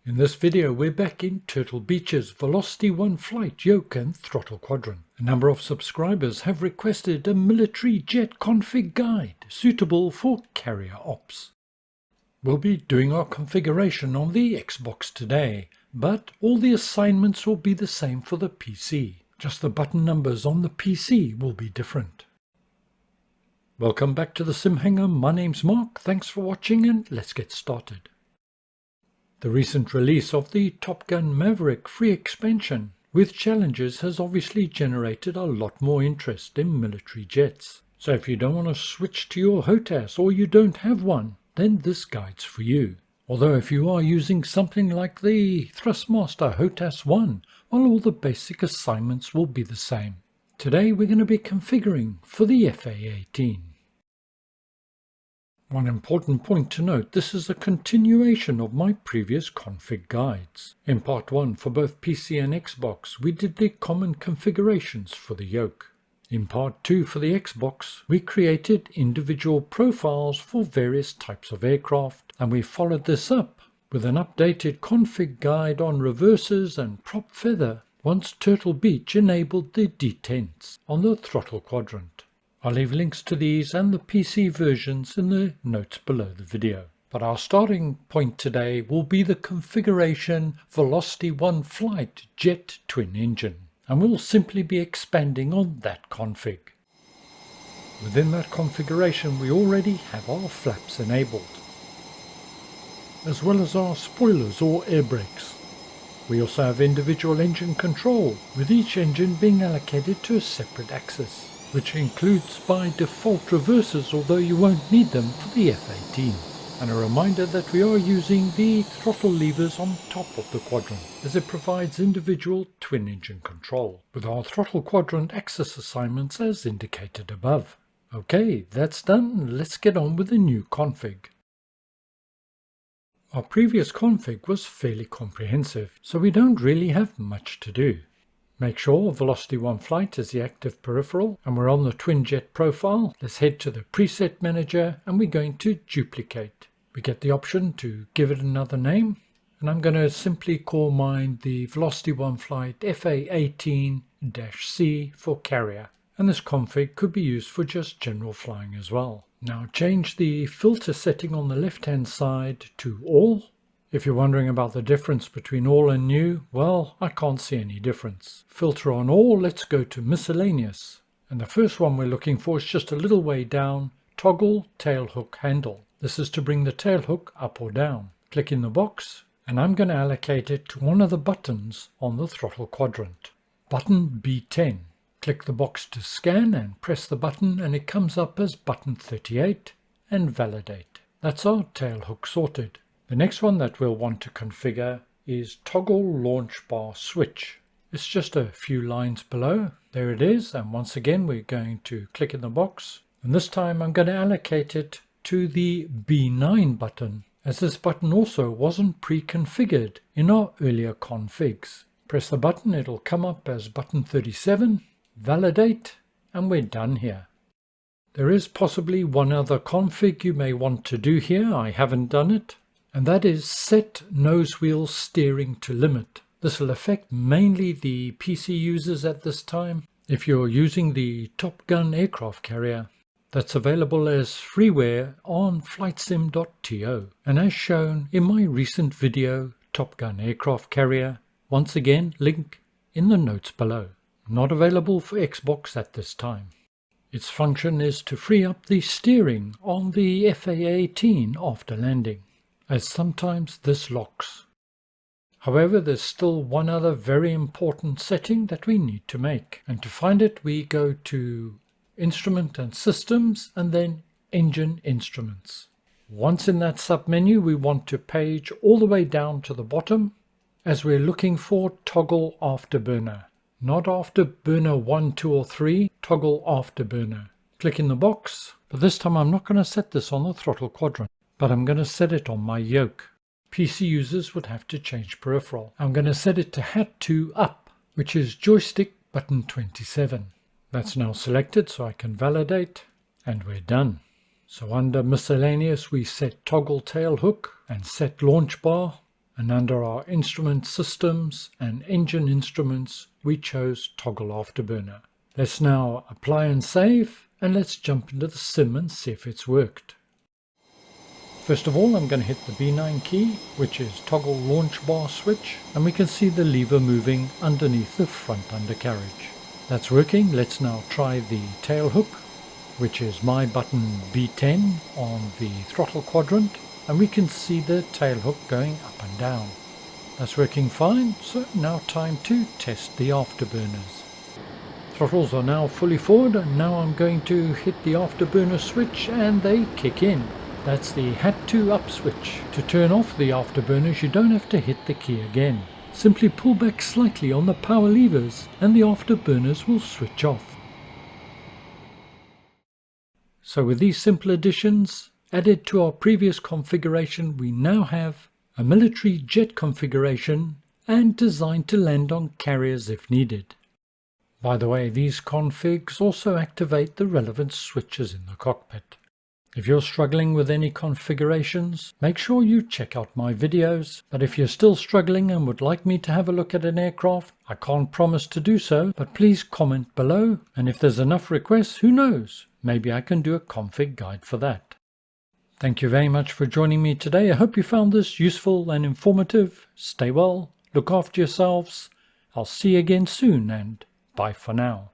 In this video we're back in Turtle Beach's VelocityOne flight yoke and throttle quadrant. A number of subscribers have requested a military jet config guide suitable for carrier ops. We'll be doing our configuration on the Xbox today, but all the assignments will be the same for the PC. Just the button numbers on the PC will be different. Welcome back to the Sim Hangar. My name's Mark. Thanks for watching and let's get started. The recent release of the TopGun Maverick free expansion with challenges has obviously generated a lot more interest in military jets. So if you don't want to switch to your HOTAS or you don't have one, then this guide's for you. Although if you are using something like the Thrustmaster HOTAS 1, well, all the basic assignments will be the same. Today we're going to be configuring for the A18. One important point to note, this is a continuation of my previous config guides. In part 1 for both PC and Xbox we did the common configurations for the yoke. In part 2 for the Xbox we created individual profiles for various types of aircraft, and we followed this up with an updated config guide on reverses and prop feather once Turtle Beach enabled the detents on the throttle quadrant. I'll leave links to these and the PC versions in the notes below the video. But our starting point today will be the configuration VelocityOne flight jet twin engine, and we'll simply be expanding on that config. Within that configuration we already have our flaps enabled, as well as our spoilers or air brakes. We also have individual engine control, with each engine being allocated to a separate axis, which includes by default reverses, although you won't need them for the F18. And a reminder that we are using the throttle levers on top of the quadrant, as it provides individual twin engine control, with our throttle quadrant axis assignments as indicated above. Okay, that's done. Let's get on with the new config. Our previous config was fairly comprehensive, so we don't really have much to do. Make sure VelocityOne flight is the active peripheral and we're on the twin jet profile. Let's head to the preset manager and we're going to duplicate. We get the option to give it another name, and I'm going to simply call mine the VelocityOne flight FA18-C for carrier, and this config could be used for just general flying as well. Now change the filter setting on the left hand side to all. If you're wondering about the difference between all and new, well, I can't see any difference. Filter on all, let's go to miscellaneous. And the first one we're looking for is just a little way down, toggle tailhook handle. This is to bring the tailhook up or down. Click in the box, and I'm going to allocate it to one of the buttons on the throttle quadrant. Button B10. Click the box to scan and press the button and it comes up as button 38 and validate. That's our tailhook sorted. The next one that we'll want to configure is toggle launch bar switch. It's just a few lines below. There it is, and once again we're going to click in the box, and this time I'm going to allocate it to the B9 button, as this button also wasn't pre-configured in our earlier configs. Press the button, it'll come up as button 37, validate, and we're done here. There is possibly one other config you may want to do here. I haven't done it. And that is set nose wheel steering to limit. This will affect mainly the PC users at this time. If you're using the TopGun aircraft carrier, that's available as freeware on flightsim.to. And as shown in my recent video, TopGun aircraft carrier, once again link in the notes below. Not available for Xbox at this time. Its function is to free up the steering on the FA18 after landing, as sometimes this locks. However, there's still one other very important setting that we need to make, and to find it we go to Instrument and Systems and then Engine Instruments. Once in that submenu we want to page all the way down to the bottom, as we're looking for toggle afterburner. Not afterburner 1, 2 or 3, toggle afterburner. Click in the box, but this time I'm not going to set this on the throttle quadrant, but I'm going to set it on my yoke. PC users would have to change peripheral. I'm going to set it to hat 2 up, which is joystick button 27. That's now selected, so I can validate, and we're done. So under miscellaneous we set toggle tail hook and set launch bar, And under our instrument systems and engine instruments, we chose toggle afterburner. Let's now apply and save, and let's jump into the sim and see if it's worked. First of all, I'm going to hit the B9 key, which is toggle launch bar switch, and we can see the lever moving underneath the front undercarriage. That's working. Let's now try the tail hook, which is my button B10 on the throttle quadrant, and we can see the tail hook going up and down. That's working fine, so now time to test the afterburners. Throttles are now fully forward, and now I'm going to hit the afterburner switch and they kick in. That's the hat to up switch. To turn off the afterburners, you don't have to hit the key again. Simply pull back slightly on the power levers and the afterburners will switch off. So with these simple additions added to our previous configuration, we now have a military jet configuration and designed to land on carriers if needed. By the way, these configs also activate the relevant switches in the cockpit. If you're struggling with any configurations, make sure you check out my videos. But if you're still struggling and would like me to have a look at an aircraft, I can't promise to do so, but please comment below, and if there's enough requests, who knows, maybe I can do a config guide for that. Thank you very much for joining me today. I hope you found this useful and informative. Stay well, look after yourselves. I'll see you again soon, and bye for now.